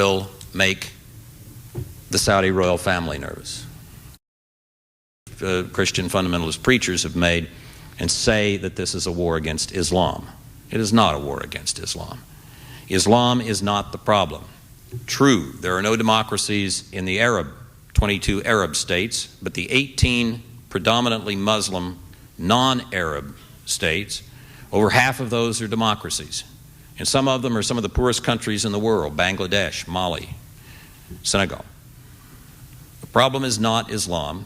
will make the Saudi royal family nervous. Christian fundamentalist preachers have made and say that this is a war against Islam. It is not a war against Islam. Islam is not the problem. True, there are no democracies in the 22 Arab states, but the 18 predominantly Muslim non-Arab states, over half of those are democracies. And some of them are some of the poorest countries in the world: Bangladesh, Mali, Senegal. The problem is not Islam.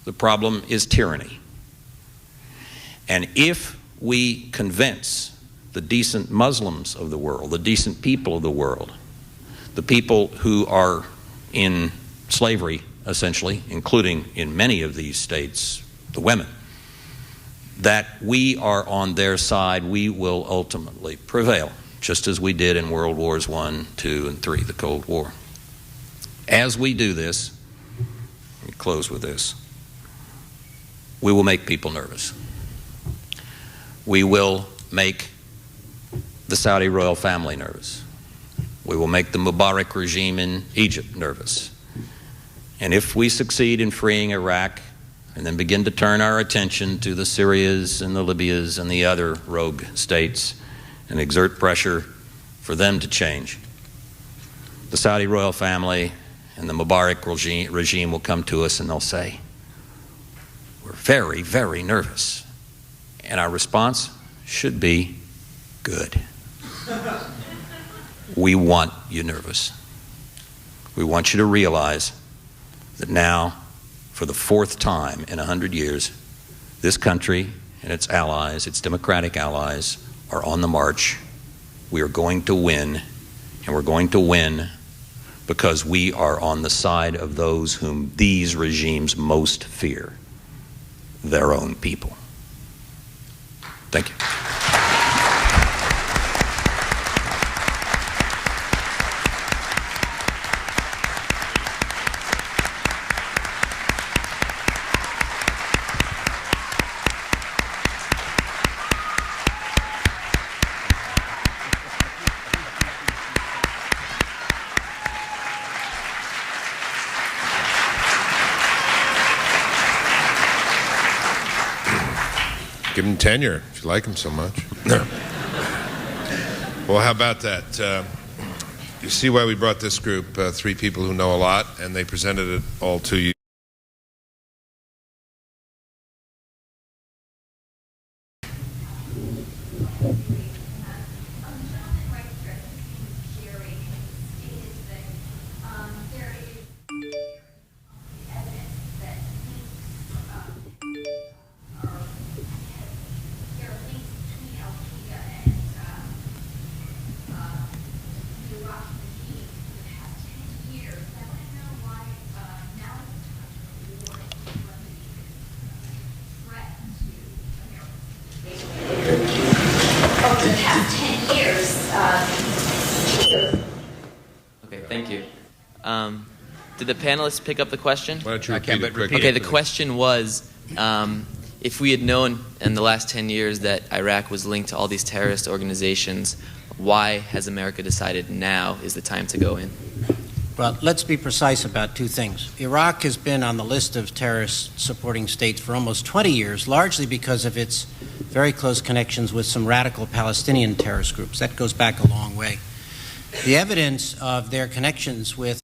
The problem is tyranny. And if we convince the decent Muslims of the world, the decent people of the world, the people who are in slavery, essentially, including in many of these states, the women, that we are on their side, we will ultimately prevail, just as we did in World Wars I, II, and III, the Cold War. As we do this, let me close with this, we will make people nervous. We will make the Saudi royal family nervous. We will make the Mubarak regime in Egypt nervous. And if we succeed in freeing Iraq and then begin to turn our attention to the Syrias and the Libyas and the other rogue states and exert pressure for them to change, the Saudi royal family and the Mubarak regime will come to us and they'll say, "We're very, very nervous." And our response should be, "Good." We want you nervous. We want you to realize that now, for the fourth time in 100 years, this country and its allies, its democratic allies, are on the march. We are going to win, and we're going to win because we are on the side of those whom these regimes most fear, their own people. Thank you. Give him tenure if you like him so much. Well, how about that? You see why we brought this group, three people who know a lot, and they presented it all to you. Okay, thank you. Did the panelists pick up the question? Why don't you repeat it quickly? Okay, the question was, if we had known in the last 10 years that Iraq was linked to all these terrorist organizations, why has America decided now is the time to go in? Well, let's be precise about two things. Iraq has been on the list of terrorist-supporting states for almost 20 years, largely because of its very close connections with some radical Palestinian terrorist groups. That goes back a long way. The evidence of their connections with